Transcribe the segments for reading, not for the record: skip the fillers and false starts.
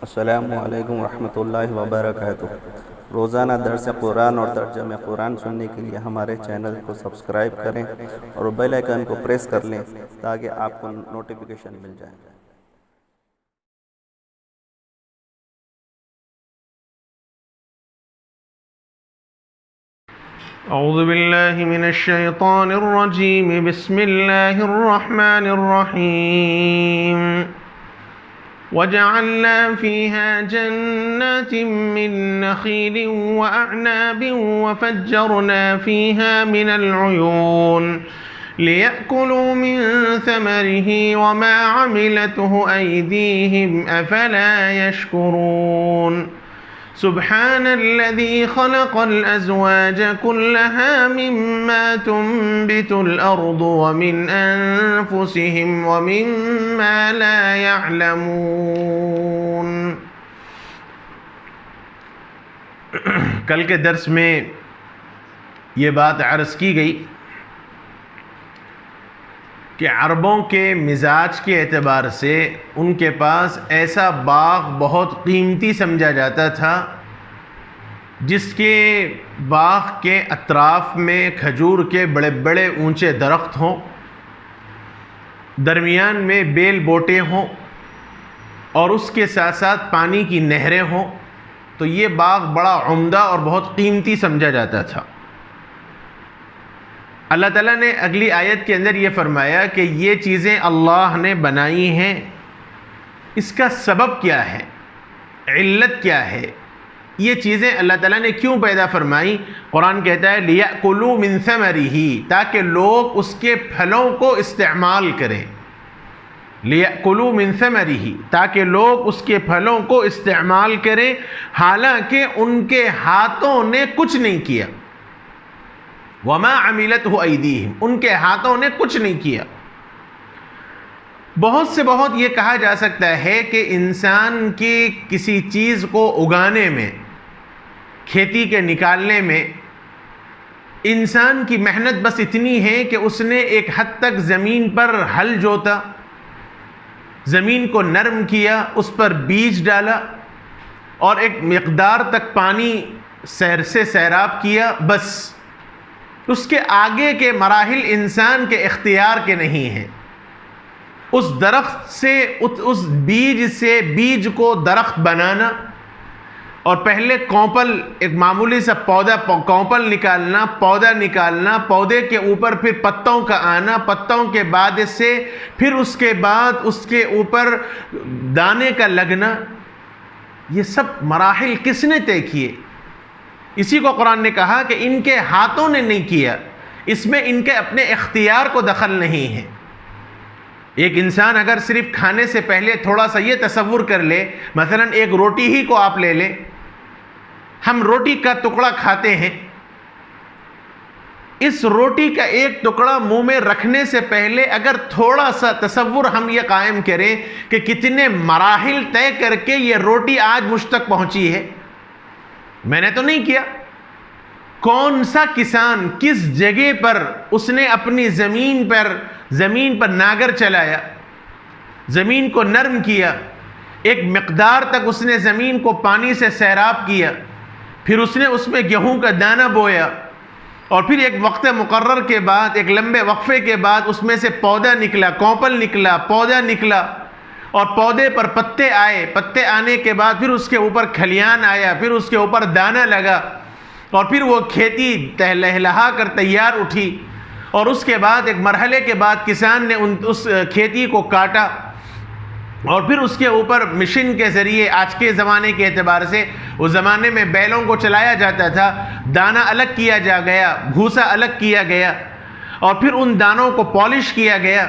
السلام علیکم ورحمۃ اللہ وبرکاتہ۔ روزانہ درس قرآن اور ترجمہ قرآن سننے کے لیے ہمارے چینل کو سبسکرائب کریں اور بیل آئیکن کو پریس کر لیں تاکہ آپ کو نوٹیفیکیشن مل جائے۔ اعوذ باللہ من الشیطان الرجیم، بسم اللہ الرحمن الرحیم۔ وَجَعَلْنَا فِيهَا جَنَّاتٍ مِّن نَّخِيلٍ وَأَعْنَابٍ وَفَجَّرْنَا فِيهَا مِنَ الْعُيُونِ لِيَأْكُلُوا مِن ثَمَرِهِ وَمَا عَمِلَتْهُ أَيْدِيهِمْ أَفَلَا يَشْكُرُونَ سبحان الذي خلق الأزواج كلها مما تنبت الأرض ومن أنفسهم ومما لا يعلمون۔ کل کے درس میں یہ بات عرض کی گئی کہ عربوں کے مزاج کے اعتبار سے ان کے پاس ایسا باغ بہت قیمتی سمجھا جاتا تھا جس کے باغ کے اطراف میں کھجور کے بڑے بڑے اونچے درخت ہوں، درمیان میں بیل بوٹے ہوں اور اس کے ساتھ ساتھ پانی کی نہریں ہوں، تو یہ باغ بڑا عمدہ اور بہت قیمتی سمجھا جاتا تھا۔ اللہ تعالیٰ نے اگلی آیت کے اندر یہ فرمایا کہ یہ چیزیں اللہ نے بنائی ہیں، اس کا سبب کیا ہے، علت کیا ہے، یہ چیزیں اللہ تعالیٰ نے کیوں پیدا فرمائی؟ قرآن کہتا ہے لِيَأْكُلُوا مِن ثَمَرِهِ، تاکہ لوگ اس کے پھلوں کو استعمال کریں۔ لِيَأْكُلُوا مِن ثَمَرِهِ، تاکہ لوگ اس کے پھلوں کو استعمال کریں، حالانکہ ان کے ہاتھوں نے کچھ نہیں کیا۔ وَمَا عَمِلَتْهُ أَيْدِيهِمْ، ان کے ہاتھوں نے کچھ نہیں کیا۔ بہت سے بہت یہ کہا جا سکتا ہے کہ انسان کی کسی چیز کو اگانے میں، کھیتی کے نکالنے میں انسان کی محنت بس اتنی ہے کہ اس نے ایک حد تک زمین پر ہل جوتا، زمین کو نرم کیا، اس پر بیج ڈالا اور ایک مقدار تک پانی سیر سے سیراب کیا، بس اس کے آگے کے مراحل انسان کے اختیار کے نہیں ہیں۔ اس درخت سے، اس بیج سے بیج کو درخت بنانا اور پہلے کونپل، ایک معمولی سا کونپل نکالنا، پودا نکالنا، پودے کے اوپر پھر پتوں کا آنا، پتوں کے بعد سے پھر اس کے بعد اس کے اوپر دانے کا لگنا، یہ سب مراحل کس نے طے کیے؟ اسی کو قرآن نے کہا کہ ان کے ہاتھوں نے نہیں کیا، اس میں ان کے اپنے اختیار کو دخل نہیں ہے۔ ایک انسان اگر صرف کھانے سے پہلے تھوڑا سا یہ تصور کر لے، مثلا ایک روٹی ہی کو آپ لے لیں، ہم روٹی کا ٹکڑا کھاتے ہیں، اس روٹی کا ایک ٹکڑا منہ میں رکھنے سے پہلے اگر تھوڑا سا تصور ہم یہ قائم کریں کہ کتنے مراحل طے کر کے یہ روٹی آج مجھ تک پہنچی ہے، میں نے تو نہیں کیا۔ کون سا کسان کس جگہ پر اس نے اپنی زمین پر ناگر چلایا، زمین کو نرم کیا، ایک مقدار تک اس نے زمین کو پانی سے سیراب کیا، پھر اس نے اس میں گیہوں کا دانہ بویا اور پھر ایک وقت مقرر کے بعد، ایک لمبے وقفے کے بعد اس میں سے پودا نکلا، کونپل نکلا، پودا نکلا اور پودے پر پتے آئے، پتے آنے کے بعد پھر اس کے اوپر کھلیان آیا، پھر اس کے اوپر دانہ لگا اور پھر وہ کھیتی لہلہا کر تیار اٹھی، اور اس کے بعد ایک مرحلے کے بعد کسان نے اس کھیتی کو کاٹا اور پھر اس کے اوپر مشین کے ذریعے، آج کے زمانے کے اعتبار سے اس زمانے میں بیلوں کو چلایا جاتا تھا، دانہ الگ کیا جا گیا، بھوسا الگ کیا گیا اور پھر ان دانوں کو پالش کیا گیا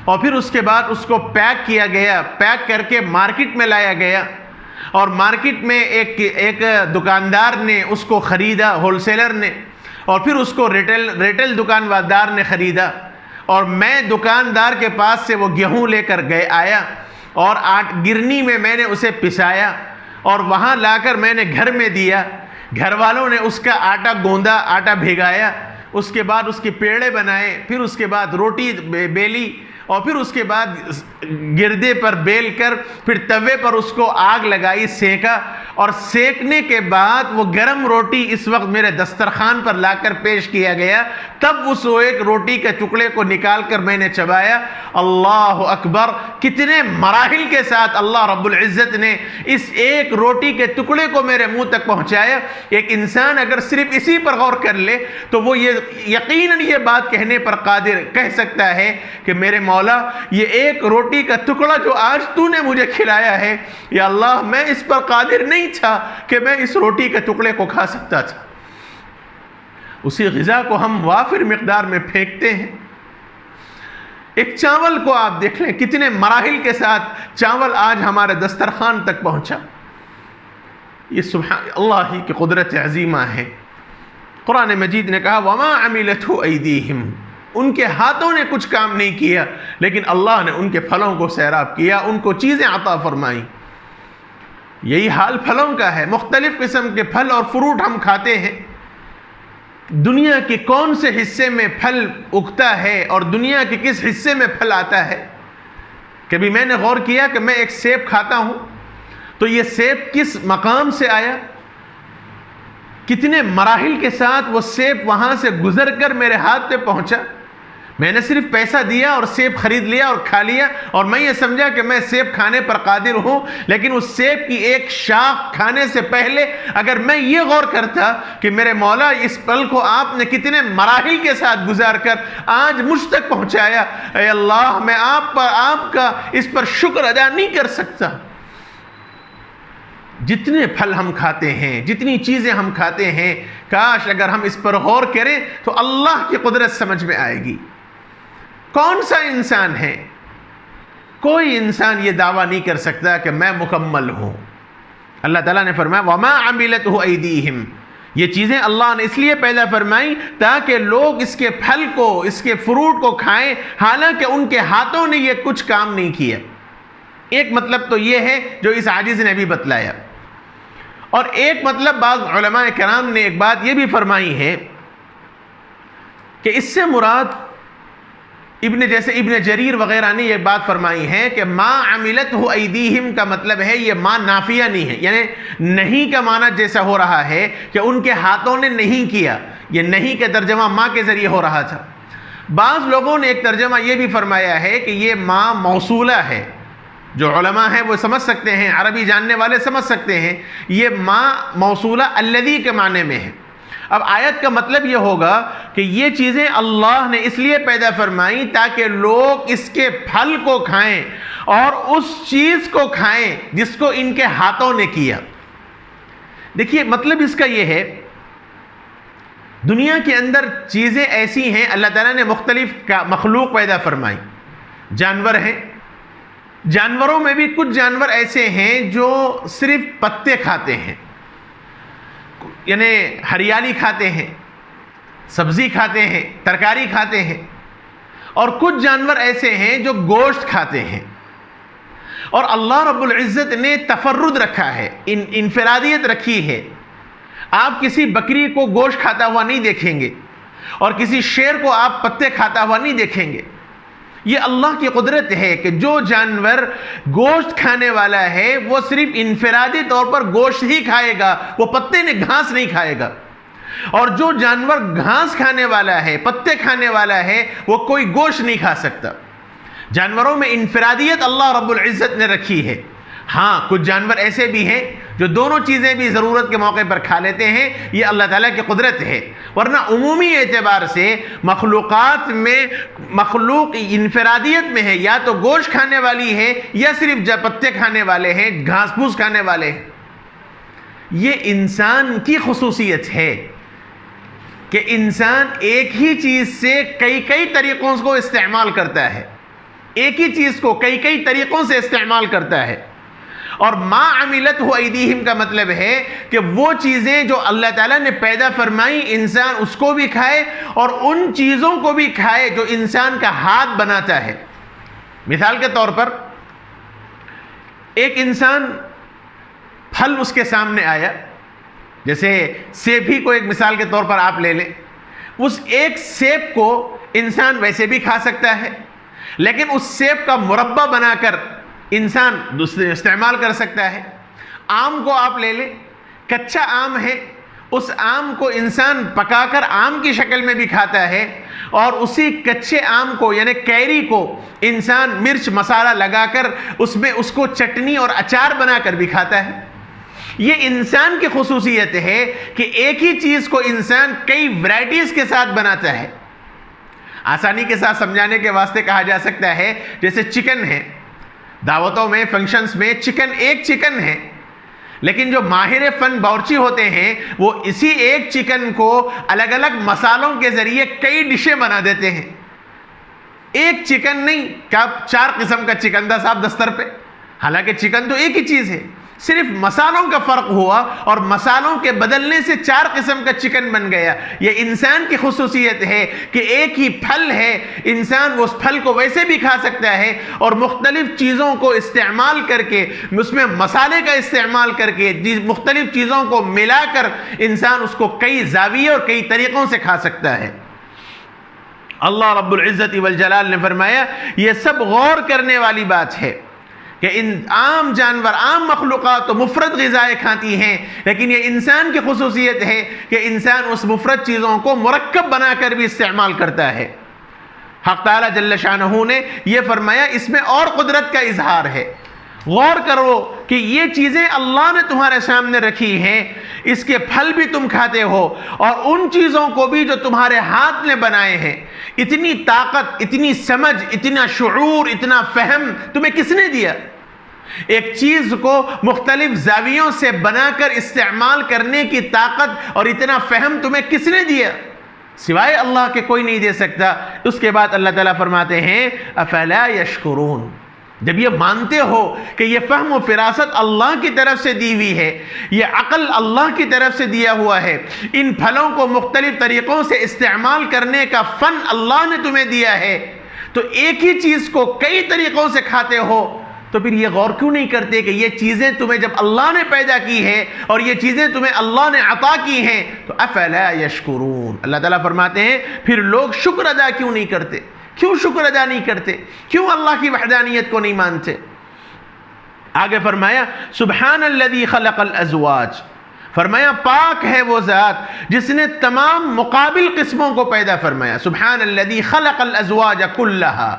اور پھر اس کے بعد اس کو پیک کیا گیا، پیک کر کے مارکیٹ میں لایا گیا اور مارکیٹ میں ایک دکاندار نے اس کو خریدا، ہول سیلر نے، اور پھر اس کو ریٹیل دکاندار نے خریدا، اور میں دکاندار کے پاس سے وہ گیہوں لے کر آیا اور گرنی میں نے اسے پسایا اور وہاں لا کر میں نے گھر میں دیا، گھر والوں نے اس کا آٹا گوندا، آٹا بھگایا، اس کے بعد اس کے پیڑے بنائے، پھر اس کے بعد روٹی بیلی اور پھر اس کے بعد گردے پر بیل کر پھر توے پر اس کو آگ لگائی، سینکا، اور سینکنے کے بعد وہ گرم روٹی اس وقت میرے دسترخوان پر لا کر پیش کیا گیا، تب اس ایک روٹی کے ٹکڑے کو نکال کر میں نے چبایا۔ اللہ اکبر! کتنے مراحل کے ساتھ اللہ رب العزت نے اس ایک روٹی کے ٹکڑے کو میرے منہ تک پہنچایا۔ ایک انسان اگر صرف اسی پر غور کر لے تو وہ یقیناً یہ بات کہنے پر قادر کہہ سکتا ہے کہ میرے مولا، یہ ایک روٹی کا ٹکڑا جو آج تو نے مجھے کھلایا ہے، یا اللہ میں اس پر قادر نہیں تھا کہ میں اس روٹی کے ٹکڑے کو کھا سکتا تھا۔ اسی غذا کو ہم وافر مقدار میں پھینکتے ہیں۔ ایک چاول کو آپ دیکھ لیں، کتنے مراحل کے ساتھ چاول آج ہمارے دسترخوان تک پہنچا۔ یہ سبحان اللہ کی قدرت عظیمہ ہے۔ قرآن مجید نے کہا وَمَا عَمِلَتْهُ أَيْدِيهِمْ، ان کے ہاتھوں نے کچھ کام نہیں کیا، لیکن اللہ نے ان کے پھلوں کو سیراب کیا، ان کو چیزیں عطا فرمائیں۔ یہی حال پھلوں کا ہے۔ مختلف قسم کے پھل اور فروٹ ہم کھاتے ہیں۔ دنیا کے کون سے حصے میں پھل اگتا ہے اور دنیا کے کس حصے میں پھل آتا ہے؟ کبھی میں نے غور کیا کہ میں ایک سیب کھاتا ہوں تو یہ سیب کس مقام سے آیا؟ کتنے مراحل کے ساتھ وہ سیب وہاں سے گزر کر میرے ہاتھ پہ پہنچا؟ میں نے صرف پیسہ دیا اور سیب خرید لیا اور کھا لیا، اور میں یہ سمجھا کہ میں سیب کھانے پر قادر ہوں، لیکن اس سیب کی ایک شاخ کھانے سے پہلے اگر میں یہ غور کرتا کہ میرے مولا اس پھل کو آپ نے کتنے مراحل کے ساتھ گزار کر آج مجھ تک پہنچایا، اے اللہ میں آپ کا اس پر شکر ادا نہیں کر سکتا۔ جتنے پھل ہم کھاتے ہیں، جتنی چیزیں ہم کھاتے ہیں، کاش اگر ہم اس پر غور کریں تو اللہ کی قدرت سمجھ میں آئے گی۔ کون سا انسان ہے؟ کوئی انسان یہ دعویٰ نہیں کر سکتا کہ میں مکمل ہوں۔ اللہ تعالیٰ نے فرمایا وَمَا عَمِلَتْهُ أَيْدِيهِمْ، یہ چیزیں اللہ نے اس لیے پیدا فرمائی تاکہ لوگ اس کے پھل کو، اس کے فروٹ کو کھائیں، حالانکہ ان کے ہاتھوں نے یہ کچھ کام نہیں کیا۔ ایک مطلب تو یہ ہے جو اس عاجز نے بھی بتلایا، اور ایک مطلب بعض علماء کرام نے ایک بات یہ بھی فرمائی ہے کہ اس سے مراد جیسے ابن جریر وغیرہ نے یہ بات فرمائی ہے کہ ما عملتہ ایدیہم کا مطلب ہے یہ ما نافیہ نہیں ہے، یعنی نہیں کا معنی جیسا ہو رہا ہے کہ ان کے ہاتھوں نے نہیں کیا، یہ نہیں کا ترجمہ ما کے ذریعے ہو رہا تھا۔ بعض لوگوں نے ایک ترجمہ یہ بھی فرمایا ہے کہ یہ ما موصولہ ہے۔ جو علماء ہیں وہ سمجھ سکتے ہیں، عربی جاننے والے سمجھ سکتے ہیں، یہ ما موصولہ الذی کے معنی میں ہے۔ اب آیت کا مطلب یہ ہوگا کہ یہ چیزیں اللہ نے اس لیے پیدا فرمائیں تاکہ لوگ اس کے پھل کو کھائیں اور اس چیز کو کھائیں جس کو ان کے ہاتھوں نے کیا۔ دیکھیے مطلب اس کا یہ ہے، دنیا کے اندر چیزیں ایسی ہیں، اللہ تعالیٰ نے مختلف مخلوق پیدا فرمائی۔ جانور ہیں، جانوروں میں بھی کچھ جانور ایسے ہیں جو صرف پتے کھاتے ہیں، یعنی ہریالی کھاتے ہیں، سبزی کھاتے ہیں، ترکاری کھاتے ہیں، اور کچھ جانور ایسے ہیں جو گوشت کھاتے ہیں۔ اور اللہ رب العزت نے تفرد رکھا ہے، انفرادیت رکھی ہے۔ آپ کسی بکری کو گوشت کھاتا ہوا نہیں دیکھیں گے، اور کسی شیر کو آپ پتے کھاتا ہوا نہیں دیکھیں گے۔ یہ اللہ کی قدرت ہے کہ جو جانور گوشت کھانے والا ہے وہ صرف انفرادی طور پر گوشت ہی کھائے گا، وہ پتے نے گھاس نہیں کھائے گا، اور جو جانور گھاس کھانے والا ہے، پتے کھانے والا ہے، وہ کوئی گوشت نہیں کھا سکتا۔ جانوروں میں انفرادیت اللہ رب العزت نے رکھی ہے۔ ہاں کچھ جانور ایسے بھی ہیں جو دونوں چیزیں بھی ضرورت کے موقع پر کھا لیتے ہیں، یہ اللہ تعالیٰ کی قدرت ہے۔ ورنہ عمومی اعتبار سے مخلوقات میں مخلوق انفرادیت میں ہے، یا تو گوشت کھانے والی ہے یا صرف پتے کھانے والے ہیں، گھاس پھوس کھانے والے ہیں۔ یہ انسان کی خصوصیت ہے کہ انسان ایک ہی چیز سے کئی طریقوں کو استعمال کرتا ہے، ایک ہی چیز کو کئی طریقوں سے استعمال کرتا ہے۔ اور ما عملتہ ایدیہم کا مطلب ہے کہ وہ چیزیں جو اللہ تعالیٰ نے پیدا فرمائی انسان اس کو بھی کھائے اور ان چیزوں کو بھی کھائے جو انسان کا ہاتھ بناتا ہے۔ مثال کے طور پر ایک انسان پھل اس کے سامنے آیا، جیسے سیب ہی کو ایک مثال کے طور پر آپ لے لیں، اس ایک سیب کو انسان ویسے بھی کھا سکتا ہے، لیکن اس سیب کا مربع بنا کر انسان استعمال کر سکتا ہے۔ آم کو آپ لے لیں، کچا آم ہے، اس آم کو انسان پکا کر آم کی شکل میں بھی کھاتا ہے، اور اسی کچے آم کو یعنی کیری کو انسان مرچ مسالہ لگا کر اس کو چٹنی اور اچار بنا کر بھی کھاتا ہے۔ یہ انسان کی خصوصیت ہے کہ ایک ہی چیز کو انسان کئی ورائٹیز کے ساتھ بناتا ہے۔ آسانی کے ساتھ سمجھانے کے واسطے کہا جا سکتا ہے جیسے چکن ہے، دعوتوں میں فنکشنز میں ایک چکن ہے، لیکن جو ماہر فن باورچی ہوتے ہیں وہ اسی ایک چکن کو الگ الگ مسالوں کے ذریعے کئی ڈشیں بنا دیتے ہیں۔ ایک چکن نہیں کہ 4 قسم کا چکن تھا صاحب دستر پہ، حالانکہ چکن تو ایک ہی چیز ہے، صرف مسالوں کا فرق ہوا اور مسالوں کے بدلنے سے 4 قسم کا چکن بن گیا۔ یہ انسان کی خصوصیت ہے کہ ایک ہی پھل ہے، انسان اس پھل کو ویسے بھی کھا سکتا ہے اور مختلف چیزوں کو استعمال کر کے، اس میں مسالے کا استعمال کر کے، مختلف چیزوں کو ملا کر انسان اس کو کئی زاویے اور کئی طریقوں سے کھا سکتا ہے۔ اللہ رب العزت والجلال نے فرمایا یہ سب غور کرنے والی بات ہے کہ ان عام جانور، عام مخلوقات تو مفرد غذائیں کھاتی ہیں، لیکن یہ انسان کی خصوصیت ہے کہ انسان اس مفرد چیزوں کو مرکب بنا کر بھی استعمال کرتا ہے۔ حق تعالیٰ جل شانہ نے یہ فرمایا اس میں اور قدرت کا اظہار ہے۔ غور کرو کہ یہ چیزیں اللہ نے تمہارے سامنے رکھی ہیں، اس کے پھل بھی تم کھاتے ہو، اور ان چیزوں کو بھی جو تمہارے ہاتھ نے بنائے ہیں۔ اتنی طاقت، اتنی سمجھ، اتنا شعور، اتنا فہم تمہیں کس نے دیا؟ ایک چیز کو مختلف زاویوں سے بنا کر استعمال کرنے کی طاقت اور اتنا فہم تمہیں کس نے دیا؟ سوائے اللہ کے کوئی نہیں دے سکتا۔ اس کے بعد اللہ تعالیٰ فرماتے ہیں افلا یشکرون، جب یہ مانتے ہو کہ یہ فہم و فراست اللہ کی طرف سے دی ہوئی ہے، یہ عقل اللہ کی طرف سے دیا ہوا ہے، ان پھلوں کو مختلف طریقوں سے استعمال کرنے کا فن اللہ نے تمہیں دیا ہے، تو ایک ہی چیز کو کئی طریقوں سے کھاتے ہو، تو پھر یہ غور کیوں نہیں کرتے کہ یہ چیزیں تمہیں جب اللہ نے پیدا کی ہے اور یہ چیزیں تمہیں اللہ نے عطا کی ہیں تو افلا یشکرون۔ اللہ تعالیٰ فرماتے ہیں پھر لوگ شکر ادا کیوں نہیں کرتے؟ کیوں شکر ادا نہیں کرتے؟ کیوں اللہ کی وحدانیت کو نہیں مانتے؟ آگے فرمایا سبحان الذی خلق الازواج، فرمایا پاک ہے وہ ذات جس نے تمام مقابل قسموں کو پیدا فرمایا۔ سبحان الذی خلق الازواج کلھا،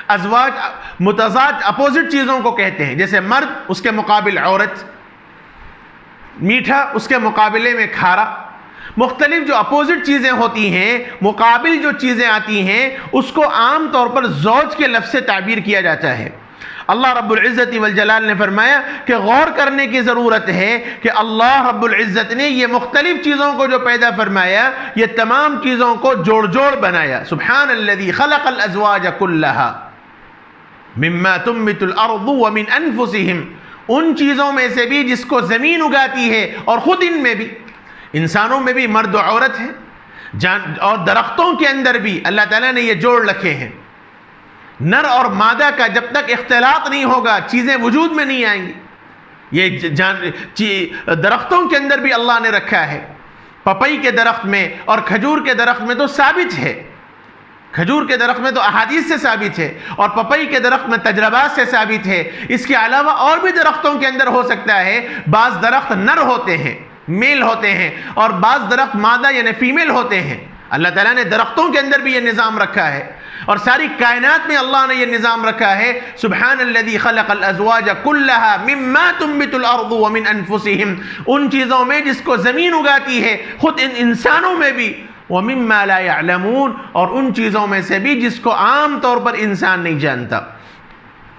ازواج متضاد اپوزٹ چیزوں کو کہتے ہیں، جیسے مرد اس کے مقابل عورت، میٹھا اس کے مقابلے میں کھارا، مختلف جو اپوزٹ چیزیں ہوتی ہیں، مقابل جو چیزیں آتی ہیں، اس کو عام طور پر زوج کے لفظ سے تعبیر کیا جاتا ہے۔ اللہ رب العزت والجلال نے فرمایا کہ غور کرنے کی ضرورت ہے کہ اللہ رب العزت نے یہ مختلف چیزوں کو جو پیدا فرمایا، یہ تمام چیزوں کو جوڑ جوڑ بنایا۔ سبحان الذی خلق الازواج کلھا مما تنبت الارض ومن انفسہم، ان چیزوں میں سے بھی جس کو زمین اگاتی ہے اور خود ان میں بھی، انسانوں میں بھی مرد و عورت ہے، اور درختوں کے اندر بھی اللہ تعالیٰ نے یہ جوڑ رکھے ہیں۔ نر اور مادہ کا جب تک اختلاط نہیں ہوگا چیزیں وجود میں نہیں آئیں گی۔ یہ درختوں کے اندر بھی اللہ نے رکھا ہے، پپئی کے درخت میں اور کھجور کے درخت میں تو ثابت ہے، کھجور کے درخت میں تو احادیث سے ثابت ہے، اور پپئی کے درخت میں تجربات سے ثابت ہے۔ اس کے علاوہ اور بھی درختوں کے اندر ہو سکتا ہے، بعض درخت نر ہوتے ہیں، میل ہوتے ہیں، اور بعض درخت مادہ یعنی فیمیل ہوتے ہیں۔ اللہ تعالیٰ نے درختوں کے اندر بھی یہ نظام رکھا ہے، اور ساری کائنات میں اللہ نے یہ نظام رکھا ہے۔ سبحان الذی خلق الازواج کلھا مما تنبت الارض ومن انفسہم، ان چیزوں میں جس کو زمین اگاتی ہے، خود ان انسانوں میں بھی، ومما لا يعلمون، اور ان چیزوں میں سے بھی جس کو عام طور پر انسان نہیں جانتا۔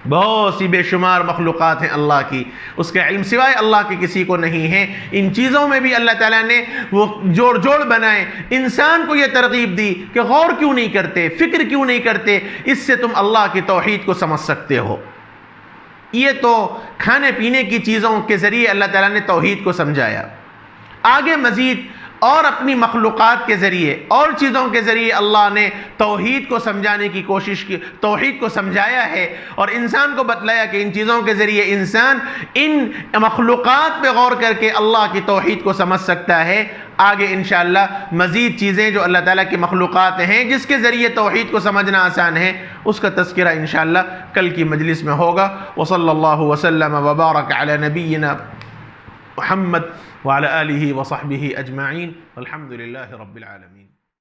بہت سی بے شمار مخلوقات ہیں اللہ کی، اس کے علم سوائے اللہ کے کسی کو نہیں ہے۔ ان چیزوں میں بھی اللہ تعالیٰ نے وہ جوڑ جوڑ بنائے۔ انسان کو یہ ترغیب دی کہ غور کیوں نہیں کرتے، فکر کیوں نہیں کرتے، اس سے تم اللہ کی توحید کو سمجھ سکتے ہو۔ یہ تو کھانے پینے کی چیزوں کے ذریعے اللہ تعالیٰ نے توحید کو سمجھایا۔ آگے مزید اور اپنی مخلوقات کے ذریعے اور چیزوں کے ذریعے اللہ نے توحید کو سمجھانے کی کوشش کی، توحید کو سمجھایا ہے، اور انسان کو بتلایا کہ ان چیزوں کے ذریعے انسان ان مخلوقات پہ غور کر کے اللہ کی توحید کو سمجھ سکتا ہے۔ آگے انشاءاللہ مزید چیزیں جو اللہ تعالیٰ کی مخلوقات ہیں جس کے ذریعے توحید کو سمجھنا آسان ہے، اس کا تذکرہ انشاءاللہ کل کی مجلس میں ہوگا۔ وصلی اللہ وسلم وبارک علی نبینا محمد وعلی آلہ وصحبہ اجمعین والحمد للہ رب العالمین۔